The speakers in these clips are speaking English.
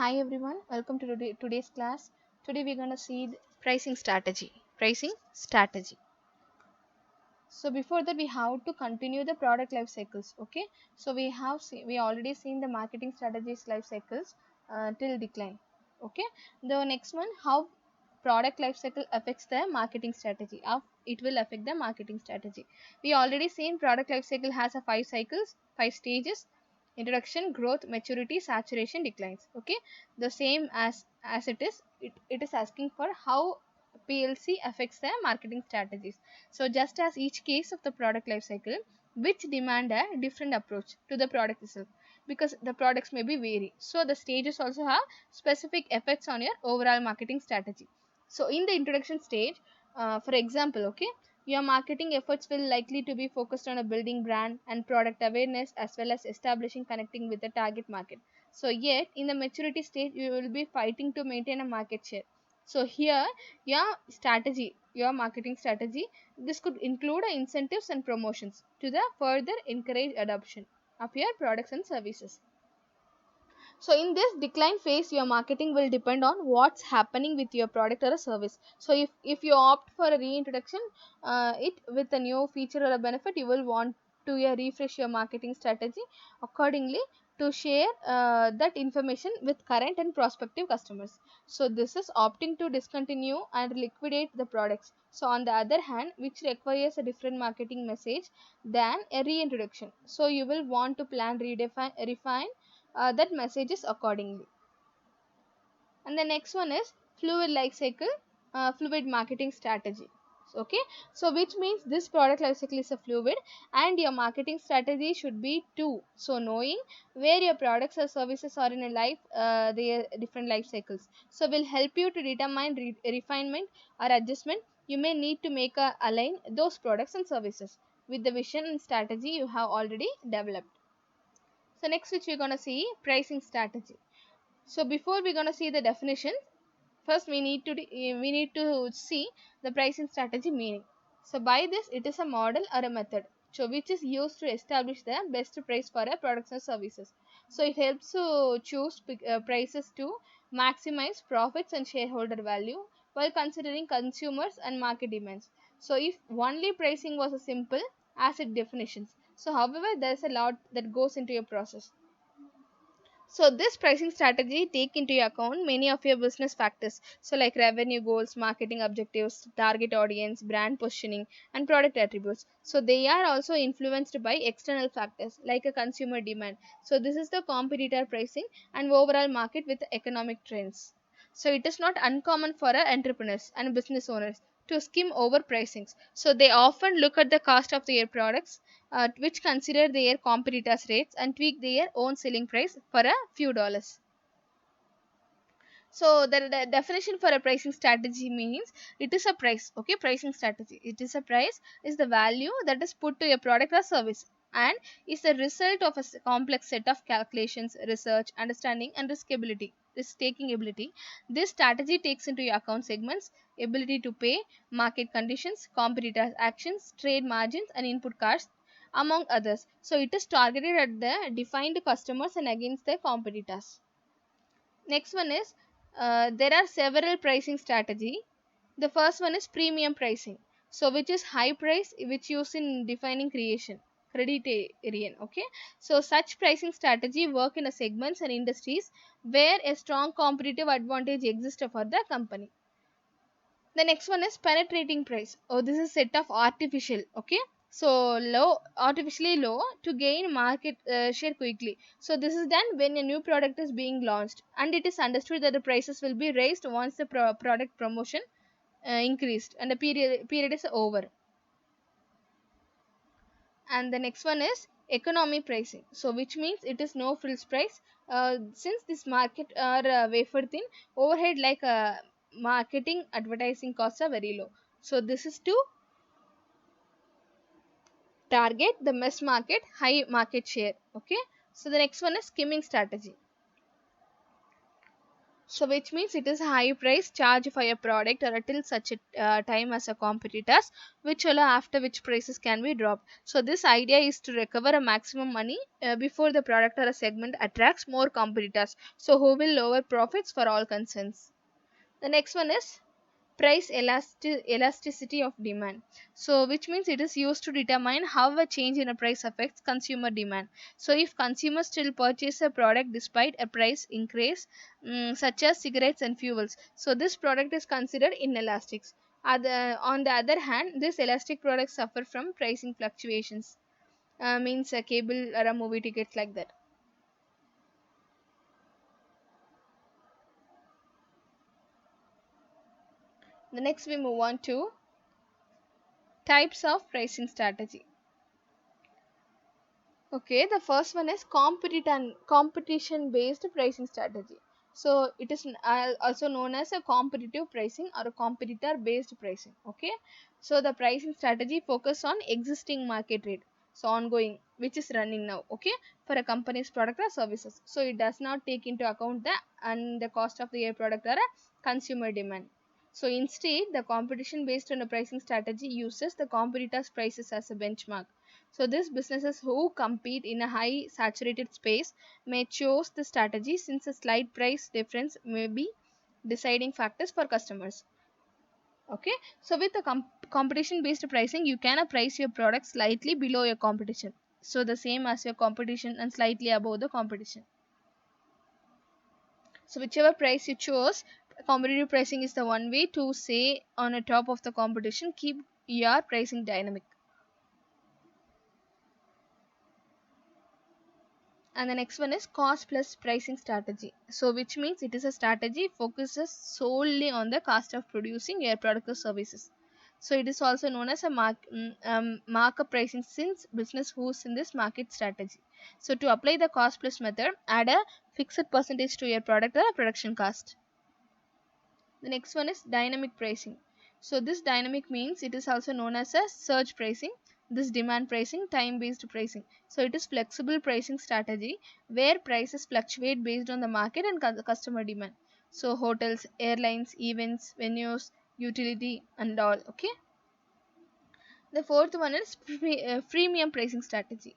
Hi everyone, welcome to today's class. Today we're going to see the pricing strategy. Pricing strategy. So before that we have to continue the product life cycles. Okay. So we already seen the marketing strategies life cycles till decline. Okay. The next one, how product life cycle affects the marketing strategy. How it will affect the marketing strategy. We already seen product life cycle has a 5 cycles, 5 stages: introduction, growth, maturity, saturation, declines. Okay, the same as it is asking for how PLC affects the marketing strategies. So just as each case of the product life cycle which demand a different approach to the product itself, because the products may be vary, so the stages also have specific effects on your overall marketing strategy. So in the introduction stage, for example, okay, your marketing efforts will likely to be focused on a building brand and product awareness as well as establishing connecting with the target market. So yet in the maturity stage you will be fighting to maintain a market share. So here your marketing strategy, this could include incentives and promotions to the further encourage adoption of your products and services. So in this decline phase, your marketing will depend on what's happening with your product or a service. So if you opt for a reintroduction, it with a new feature or a benefit, you will want to refresh your marketing strategy accordingly to share that information with current and prospective customers. So this is opting to discontinue and liquidate the products. So on the other hand, which requires a different marketing message than a reintroduction. So you will want to plan, refine that messages accordingly. And the next one is fluid life cycle, fluid marketing strategy. Okay, so which means this product life cycle is a fluid and your marketing strategy should be too. So knowing where your products or services are in a life, their different life cycles, so will help you to determine refinement or adjustment you may need to make align those products and services with the vision and strategy you have already developed. So next, which we're going to see, pricing strategy. So before we're going to see the definition, first we need to see the pricing strategy meaning. So by this, it is a model or a method so which is used to establish the best price for a products and services. So it helps to choose prices to maximize profits and shareholder value while considering consumers and market demands. So if only pricing was a simple asset definitions, so however there is a lot that goes into your process. So this pricing strategy take into account many of your business factors. So like revenue goals, marketing objectives, target audience, brand positioning, and product attributes. So they are also influenced by external factors like a consumer demand. So this is the competitor pricing and overall market with economic trends. So it is not uncommon for entrepreneurs and business owners to skim over pricings. So they often look at the cost of their products, which consider their competitors' rates and tweak their own selling price for a few dollars. So the definition for a pricing strategy means it is a price. Okay, pricing strategy. It is a price is the value that is put to a product or service and is the result of a complex set of calculations, research, understanding, and risk taking ability. This strategy takes into account segments, ability to pay, market conditions, competitors' actions, trade margins, and input costs, among others. So it is targeted at the defined customers and against their competitors. Next one is there are several pricing strategy. The first one is premium pricing. So which is high price which used in defining criterion. Okay. So such pricing strategy work in a segments and industries where a strong competitive advantage exists for the company. The next one is penetrating price. Oh, this is set of artificial. Okay, so artificially low to gain market share quickly. So this is done when a new product is being launched and it is understood that the prices will be raised once the product promotion increased and the period is over. And the next one is economy pricing, so which means it is no frills price. Since this market are wafer thin, overhead like marketing advertising costs are very low. So this is to target the mass market high market share. Okay, so the next one is skimming strategy. So which means it is a high price charge for a product or until such a time as a competitors, which allow after which prices can be dropped. So this idea is to recover a maximum money before the product or a segment attracts more competitors, so who will lower profits for all concerns. The next one is elasticity of demand. So which means it is used to determine how a change in a price affects consumer demand. So if consumers still purchase a product despite a price increase, such as cigarettes and fuels, so this product is considered inelastic. On the other hand, this elastic products suffer from pricing fluctuations, means a cable or a movie tickets like that. The next we move on to types of pricing strategy. Okay, the first one is competition based pricing strategy. So it is also known as a competitive pricing or a competitor based pricing. Okay, so the pricing strategy focus on existing market rate, so ongoing, which is running now. Okay, for a company's product or services. So it does not take into account the cost of the product or a consumer demand. So instead, the competition based on a pricing strategy uses the competitors' prices as a benchmark. So these businesses who compete in a high saturated space may choose the strategy, since a slight price difference may be deciding factors for customers. Okay, so with the competition based pricing, you can price your product slightly below your competition. So the same as your competition and slightly above the competition. So whichever price you choose, competitive pricing is the one way to say on the top of the competition, keep your pricing dynamic. And the next one is cost plus pricing strategy. So which means it is a strategy focuses solely on the cost of producing your product or services. So it is also known as a markup pricing, since business who's in this market strategy. So to apply the cost plus method, add a fixed percentage to your product or production cost. The next one is dynamic pricing. So this dynamic means it is also known as a surge pricing, this demand pricing, time based pricing. So it is flexible pricing strategy where prices fluctuate based on the market and customer demand. So hotels, airlines, events, venues, utility and all. Okay. The fourth one is freemium pricing strategy.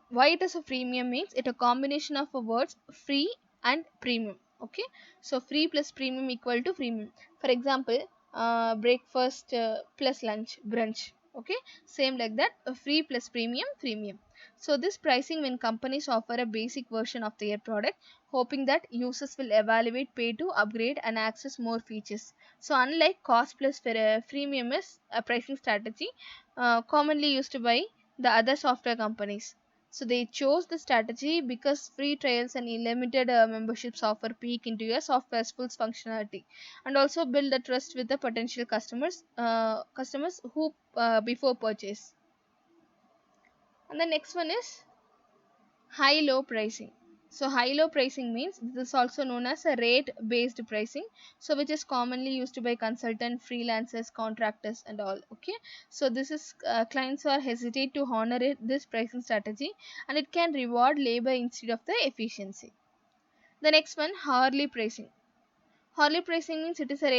Why it is a freemium means it a combination of words free and premium. Okay, so free plus premium equal to premium. For example, breakfast plus lunch, brunch. Okay, same like that, free plus premium. So this pricing when companies offer a basic version of their product, hoping that users will evaluate, pay to upgrade and access more features. So unlike cost plus freemium is a pricing strategy commonly used by the other software companies. So they chose the strategy because free trials and limited memberships offer peek into your software's full functionality, and also build the trust with the potential customers who before purchase. And the next one is high low pricing. So high low pricing means this is also known as a rate based pricing, so which is commonly used by consultant, freelancers, contractors and all. Okay, so this is clients are hesitate to honor this pricing strategy, and it can reward labor instead of the efficiency. The next one, hourly pricing. Hourly pricing means it is a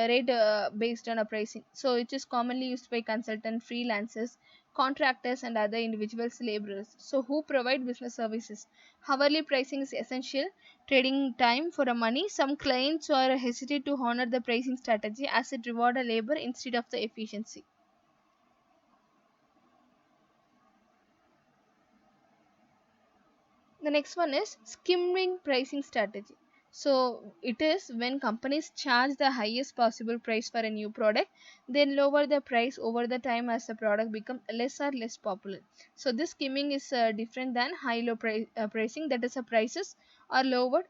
rate based on a pricing. So it is commonly used by consultant, freelancers, contractors, and other individuals, laborers. So who provide business services. Hourly pricing is essential trading time for a money. Some clients are hesitate to honor the pricing strategy as it reward a labor instead of the efficiency. The next one is skimming pricing strategy. So it is when companies charge the highest possible price for a new product, then lower the price over the time as the product becomes less or less popular. So this skimming is different than high low pricing, that is, the prices are lowered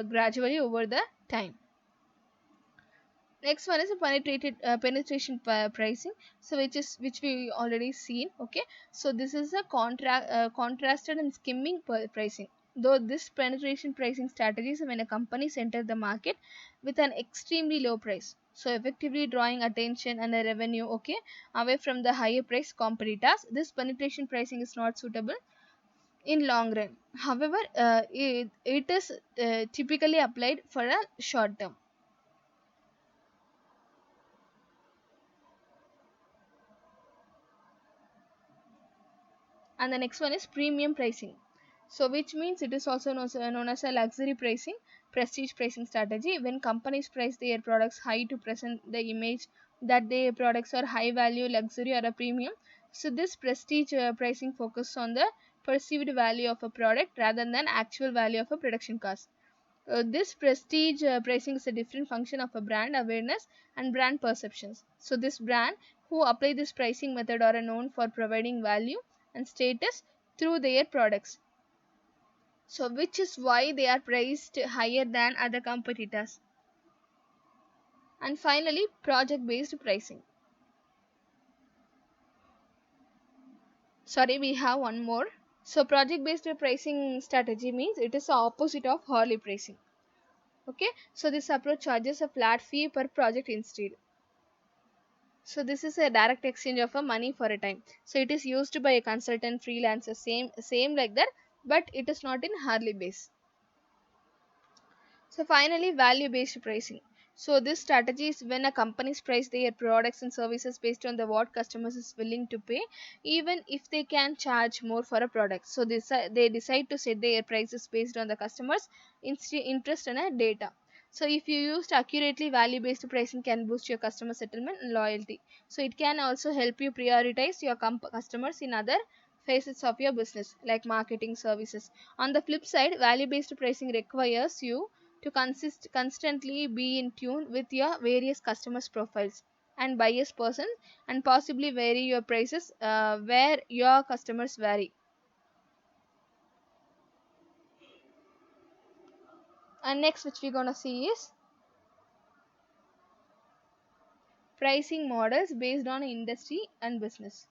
gradually over the time. Next one is a penetration pricing, so which we already seen. Okay, so this is a contrasted and skimming pricing. Though this penetration pricing strategy is when a company enter the market with an extremely low price, so effectively drawing attention and a revenue, okay, away from the higher price competitors. This penetration pricing is not suitable in long run. However, it is typically applied for a short term. And the next one is premium pricing, so which means it is also known as a luxury pricing, prestige pricing strategy. When companies price their products high to present the image that their products are high value, luxury, or a premium. So this prestige pricing focuses on the perceived value of a product rather than actual value of a production cost. This prestige pricing is a different function of a brand awareness and brand perceptions. So this brand who apply this pricing method are known for providing value and status through their products. So which is why they are priced higher than other competitors. And finally, project based pricing. Sorry, we have one more. So project based pricing strategy means it is the opposite of hourly pricing. Okay, so this approach charges a flat fee per project instead. So this is a direct exchange of a money for a time. So it is used by a consultant, freelancer, same like that, but it is not in hourly base. So finally, value based pricing. So this strategy is when a companies price their products and services based on the what customers is willing to pay, even if they can charge more for a product. So they decide to set their prices based on the customers' interest and data. So if you used accurately, value based pricing can boost your customer settlement and loyalty. So it can also help you prioritize your customers in other facets of your business like marketing services. On the flip side, value based pricing requires you to constantly be in tune with your various customers profiles and buyers person, and possibly vary your prices where your customers vary. And next which we're gonna see is pricing models based on industry and business.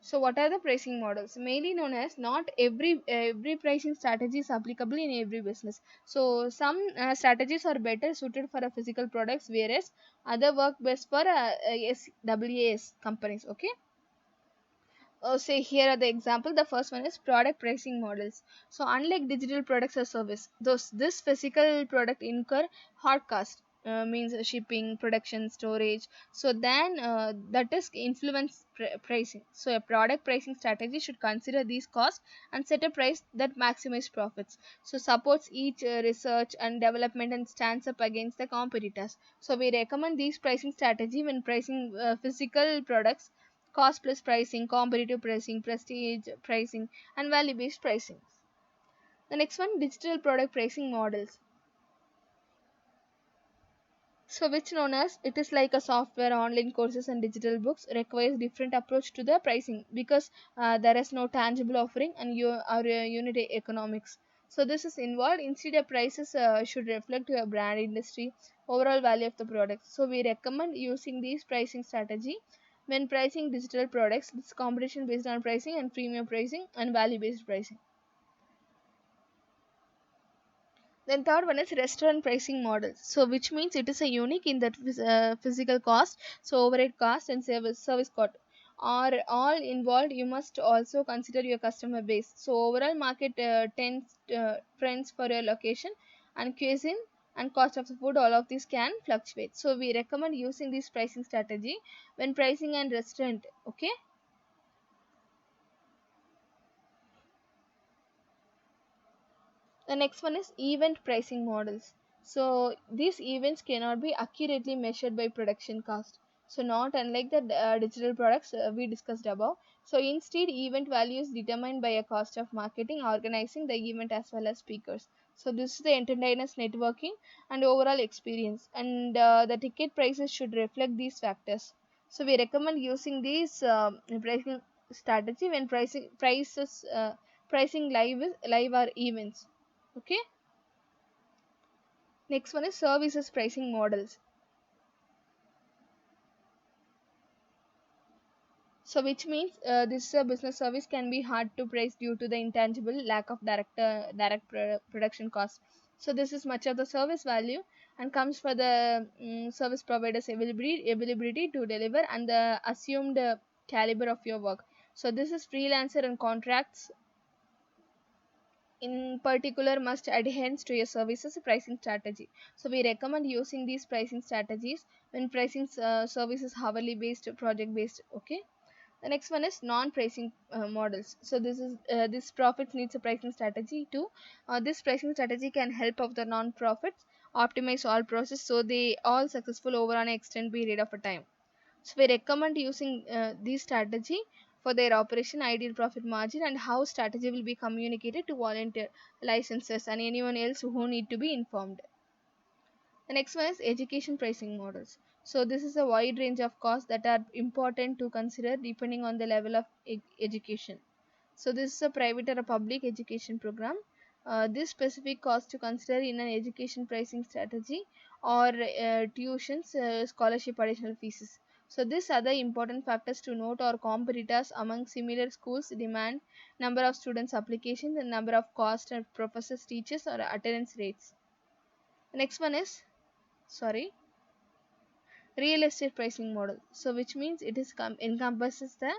So what are the pricing models? Mainly known as, not every pricing strategy is applicable in every business. So some strategies are better suited for a physical products, whereas other work best for SWAS companies. Okay. Say here are the example. The first one is product pricing models. So unlike digital products or service, those this physical product incur hard cost, means shipping, production, storage. So then that is influence pricing. So a product pricing strategy should consider these costs and set a price that maximize profits. So supports each research and development and stands up against the competitors. So we recommend these pricing strategy when pricing physical products: cost plus pricing, competitive pricing, prestige pricing, and value based pricing. The next one, digital product pricing models. So which known as, it is like a software, online courses, and digital books requires different approach to the pricing because there is no tangible offering and you are unit economics. So this is involved. Instead, the prices should reflect your brand, industry, overall value of the product. So we recommend using these pricing strategy when pricing digital products. This competition based on pricing and premium pricing and value based pricing. Then third one is restaurant pricing model. So which means it is a unique in that physical cost, so overhead cost and service cost are all involved. You must also consider your customer base. So overall market trends for your location and cuisine and cost of the food, all of these can fluctuate. So we recommend using this pricing strategy when pricing and restaurant. Okay. The next one is event pricing models. So these events cannot be accurately measured by production cost. So not unlike the digital products we discussed above. So instead, event value is determined by a cost of marketing, organizing the event as well as speakers. So this is the entertainers networking and overall experience. And the ticket prices should reflect these factors. So we recommend using these pricing strategy when pricing live or events. Okay. Next one is services pricing models. So which means this business service can be hard to price due to the intangible lack of direct production cost. So this is much of the service value and comes for the service providers availability to deliver and the assumed caliber of your work. So this is freelancer and contracts in particular must adhere to your services pricing strategy. So we recommend using these pricing strategies when pricing services hourly based, project based. Okay. The next one is non-pricing models. So this profits needs a pricing strategy too. This pricing strategy can help of the non-profits optimize all process so they all successful over an extended period of a time. So we recommend using this strategy for their operation, ideal profit margin, and how strategy will be communicated to volunteer licensors and anyone else who need to be informed. The next one is education pricing models. So this is a wide range of costs that are important to consider depending on the level of education. So this is a private or a public education program. This specific cost to consider in an education pricing strategy or tuitions, scholarship, additional fees. So these other important factors to note are competitors among similar schools, demand, number of students applications, and number of cost and professors, teachers, or attendance rates. The next one is sorry real estate pricing model, so which means it is encompasses the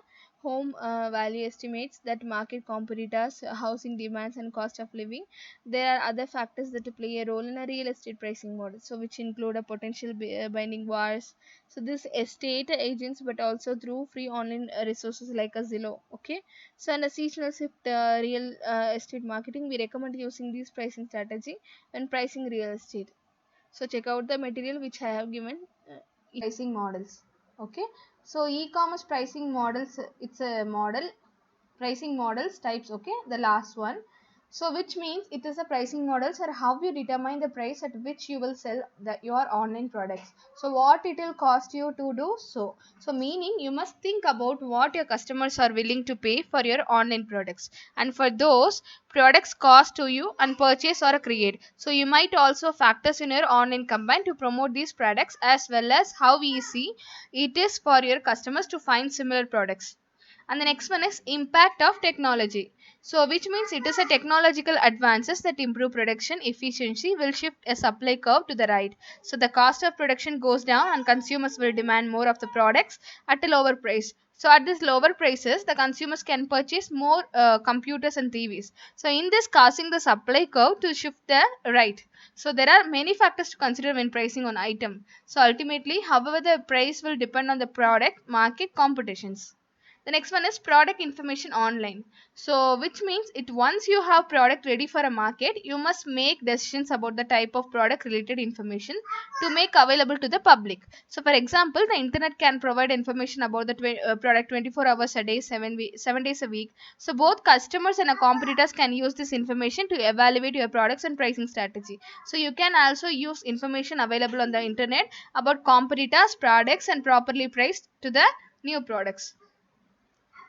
home value estimates that market competitors, housing demands, and cost of living. There are other factors that play a role in a real estate pricing model, so which include a potential binding wars, so this estate agents, but also through free online resources like a Zillow. Okay. So in a seasonal shift real estate marketing, we recommend using this pricing strategy when pricing real estate. So check out the material which I have given. Pricing models. Okay. So e-commerce pricing models, it's a model pricing models types. Okay, the last one. So which means it is a pricing models or how you determine the price at which you will sell your online products. So what it will cost you to do so. So meaning you must think about what your customers are willing to pay for your online products, and for those products cost to you and purchase or create. So you might also factors in your online campaign to promote these products, as well as how easy it is for your customers to find similar products. And the next one is impact of technology, so which means it is a technological advances that improve production efficiency will shift a supply curve to the right, so the cost of production goes down and consumers will demand more of the products at a lower price. So at this lower prices the consumers can purchase more computers and TVs, so in this causing the supply curve to shift the right. So there are many factors to consider when pricing on item. So ultimately, however, the price will depend on the product market competitions. The next one is product information online, so which means it once you have product ready for a market, you must make decisions about the type of product related information to make available to the public. So for example, the internet can provide information about the product 24 hours a day, 7 days a week. So both customers and competitors can use this information to evaluate your products and pricing strategy. So you can also use information available on the internet about competitors products and properly priced to the new products.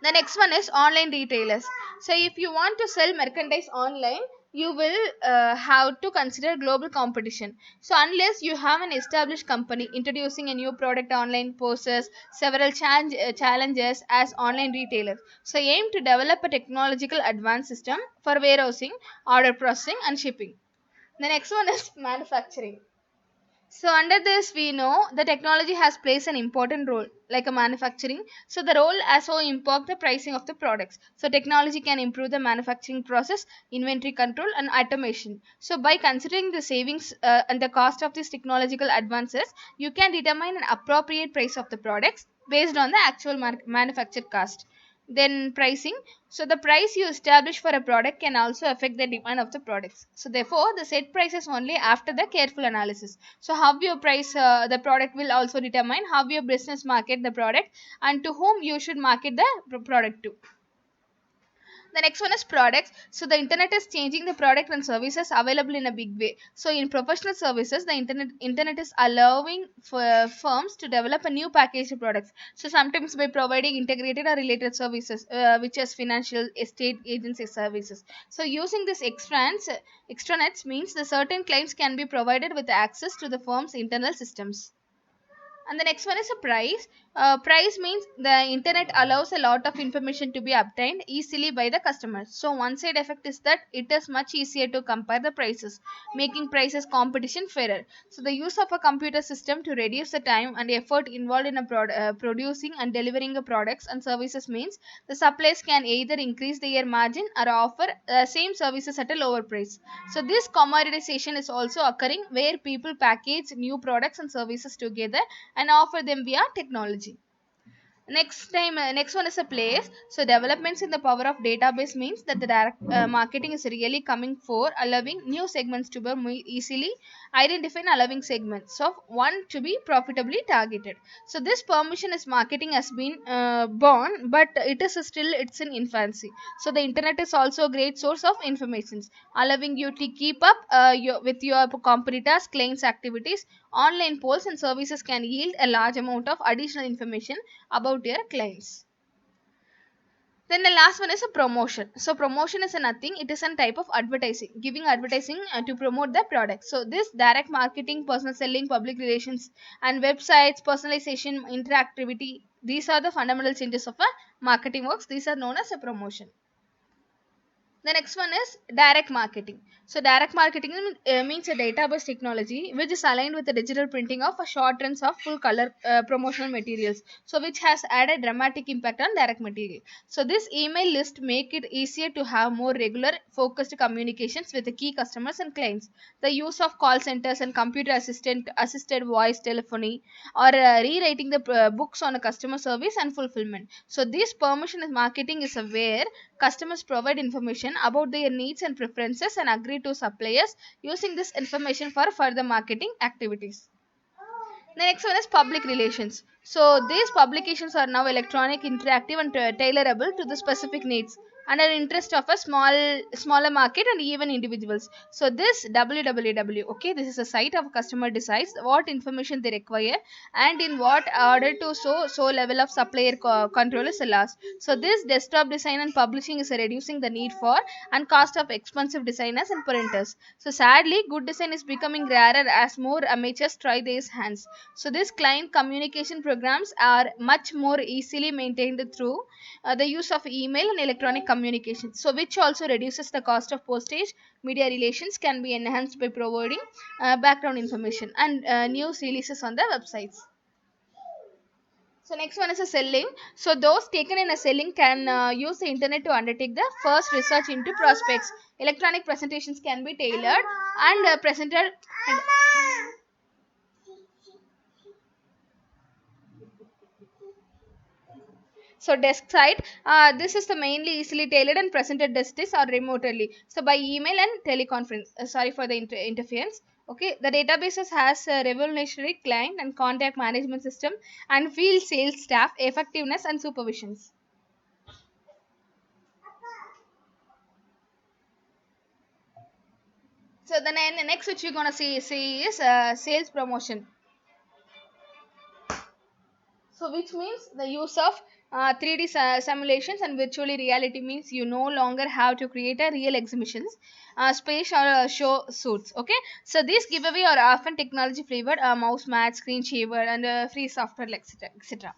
The next one is online retailers. So if you want to sell merchandise online, you will have to consider global competition. So unless you have an established company introducing a new product online poses several challenges as online retailers. So aim to develop a technological advanced system for warehousing, order processing, and shipping. The next one is manufacturing. So under this we know the technology has plays an important role like a manufacturing. So the role also impact the pricing of the products. So technology can improve the manufacturing process, inventory control, and automation. So by considering the savings and the cost of these technological advances, you can determine an appropriate price of the products based on the actual manufacture cost. Then pricing, so the price you establish for a product can also affect the demand of the products. So therefore the set prices only after the careful analysis. So how you price the product will also determine how your business market the product and to whom you should market the product to. The next one is products. So the internet is changing the product and services available in a big way. So in professional services, the internet is allowing for firms to develop a new packaged products. So sometimes by providing integrated or related services, which is financial, estate agency services. So using this extranets means the certain claims can be provided with access to the firm's internal systems. And the next one is a price. Price means the internet allows a lot of information to be obtained easily by the customers. So one side effect is that it is much easier to compare the prices, making prices competition fairer. So the use of a computer system to reduce the time and effort involved in producing and delivering the products and services means the suppliers can either increase their margin or offer same services at a lower price. So this commoditization is also occurring where people package new products and services together and offer them via technology. Next one is a place. So developments in the power of database means that the direct marketing is really coming for allowing new segments to be more easily identified, allowing segments of one to be profitably targeted. So this permission is marketing has been born, but it is still it's in infancy. So the internet is also a great source of information, allowing you to keep up with your competitors claims activities. Online polls and services can yield a large amount of additional information about your clients. Then the last one is a promotion. So promotion is a nothing. It is a type of advertising, giving advertising to promote the product. So this direct marketing, personal selling, public relations, and websites, personalization, interactivity. These are the fundamental changes of a marketing works. These are known as a promotion. The next one is direct marketing. So direct marketing means a database technology which is aligned with the digital printing of a short runs of full color promotional materials. So which has added dramatic impact on direct material. So this email list make it easier to have more regular focused communications with the key customers and clients. The use of call centers and computer assisted voice telephony or rewriting the books on a customer service and fulfillment. So this permission is marketing is aware customers provide information about their needs and preferences and agree to suppliers using this information for further marketing activities. The next one is public relations. So these publications are now electronic, interactive, and tailorable to the specific needs and an interest of a smaller market and even individuals. So this www, okay, this is a site of customer decides what information they require and in what order to so level of supplier control is lost. So this desktop design and publishing is reducing the need for and cost of expensive designers and printers. So sadly, good design is becoming rarer as more amateurs try these hands. So these client communication programs are much more easily maintained through the use of email and electronic communication. So which also reduces the cost of postage. Media relations can be enhanced by providing background information and news releases on the websites. So next one is a selling. So those taken in a selling can use the internet to undertake the first research into prospects. Electronic presentations can be tailored and presented. And so desk side, this is the mainly easily tailored and presented desktops or remotely. So by email and teleconference. Sorry for the interference. Okay, the databases has a revolutionary client and contact management system and field sales staff effectiveness and supervisions. So then the next which we're gonna see is sales promotion. So which means the use of 3D simulations and virtually reality means you no longer have to create a real exhibitions, space or show suits. Okay, so these giveaway are often technology flavored, mouse mat, screen saver, and free software, etc. etc.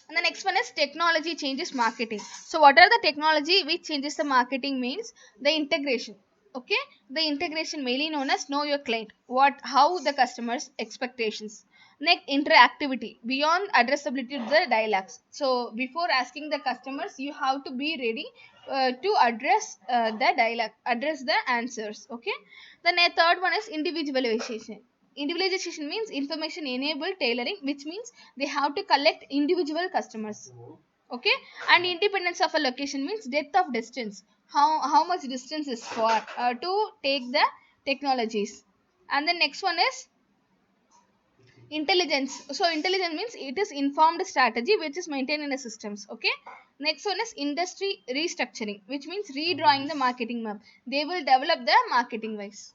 And the next one is technology changes marketing. So what are the technology which changes the marketing means the integration. Okay, the integration mainly known as know your client. What how the customers expectations. Next interactivity beyond addressability to the dialogues. So before asking the customers, you have to be ready to address the dialogue, address the answers. Okay. Then a third one is individualization. Individualization means information enabled tailoring, which means they have to collect individual customers. Okay, and independence of a location means depth of distance. How much distance is for to take the technologies. And the next one is intelligence. So intelligence means it is informed strategy which is maintained in the systems. Okay, next one is industry restructuring, which means redrawing the marketing map. They will develop the marketing wise.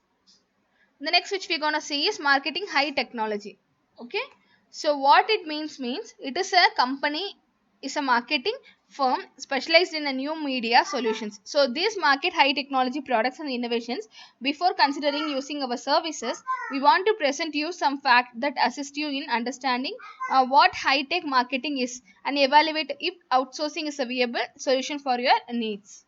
The next which we're gonna see is marketing high technology. Okay, so what it means it is a company is a marketing firm specialized in a new media solutions. So these market high technology products and innovations. Before considering using our services, we want to present you some fact that assist you in understanding what high tech marketing is and evaluate if outsourcing is a viable solution for your needs.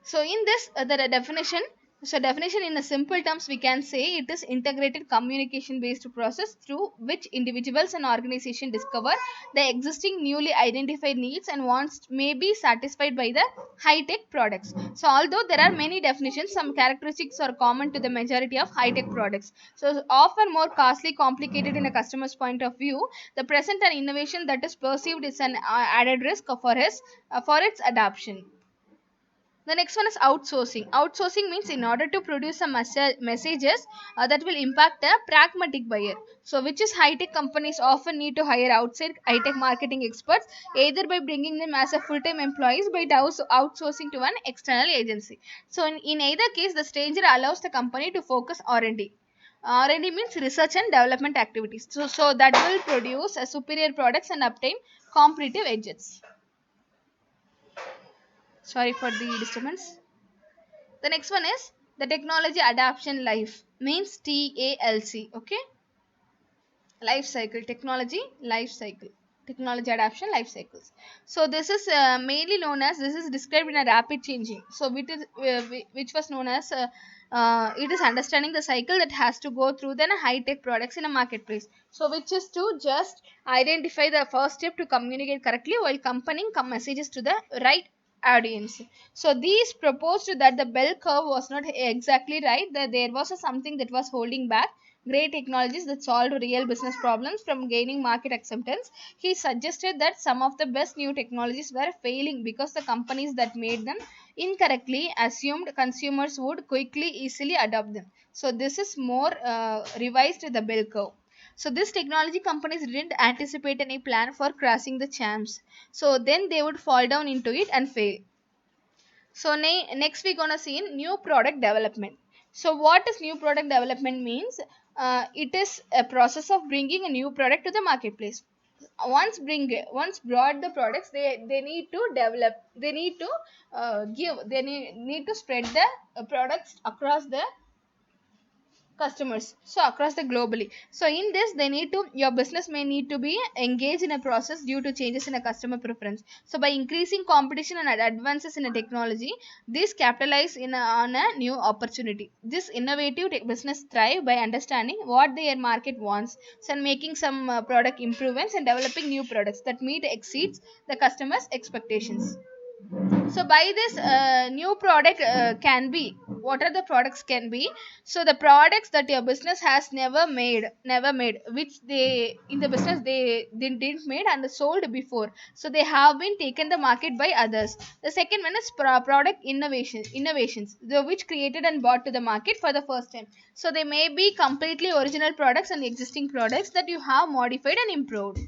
So in this, the definition. So definition in a simple terms, we can say it is integrated communication based process through which individuals and organization discover the existing newly identified needs and wants may be satisfied by the high tech products. So although there are many definitions, some characteristics are common to the majority of high tech products. So often more costly, complicated in a customer's point of view, the present and innovation that is perceived is an added risk for its adoption. The next one is outsourcing. Outsourcing means in order to produce some messages that will impact a pragmatic buyer. So, which is high tech companies often need to hire outside high tech marketing experts either by bringing them as a full time employees by outsourcing to an external agency. So, in either case, the stranger allows the company to focus R&D. R&D means research and development activities. So that will produce a superior products and obtain competitive edges. Sorry for the disturbance. The next one is the technology adoption life means TALC. Okay, life cycle, technology adoption life cycles. So this is mainly known as, this is described in a rapid changing. So which was known as it is understanding the cycle that has to go through then a high tech products in a marketplace. So which is to just identify the first step to communicate correctly while accompanying messages to the right audience. So these proposed that the bell curve was not exactly right, that there was something that was holding back great technologies that solved real business problems from gaining market acceptance. He suggested that some of the best new technologies were failing because the companies that made them incorrectly assumed consumers would quickly easily adopt them. So this is more revised the bell curve. So this technology companies didn't anticipate any plan for crossing the champs. So then they would fall down into it and fail. So next we're gonna see in new product development. So what is new product development means? It is a process of bringing a new product to the marketplace. Once brought the products, they need to develop. They need to give. They need to spread the products across the customers, so across the globally. So in this, they need to, your business may need to be engaged in a process due to changes in a customer preference. So by increasing competition and advances in a technology, this capitalize on a new opportunity. This innovative business thrive by understanding what their market wants, so making some product improvements and developing new products that meet exceeds the customers expectations. So by this new product can be, what are the products can be? So the products that your business has never made, which they in the business they didn't made and sold before, so they have been taken the market by others. The second one is product innovations, which created and brought to the market for the first time. So they may be completely original products and existing products that you have modified and improved.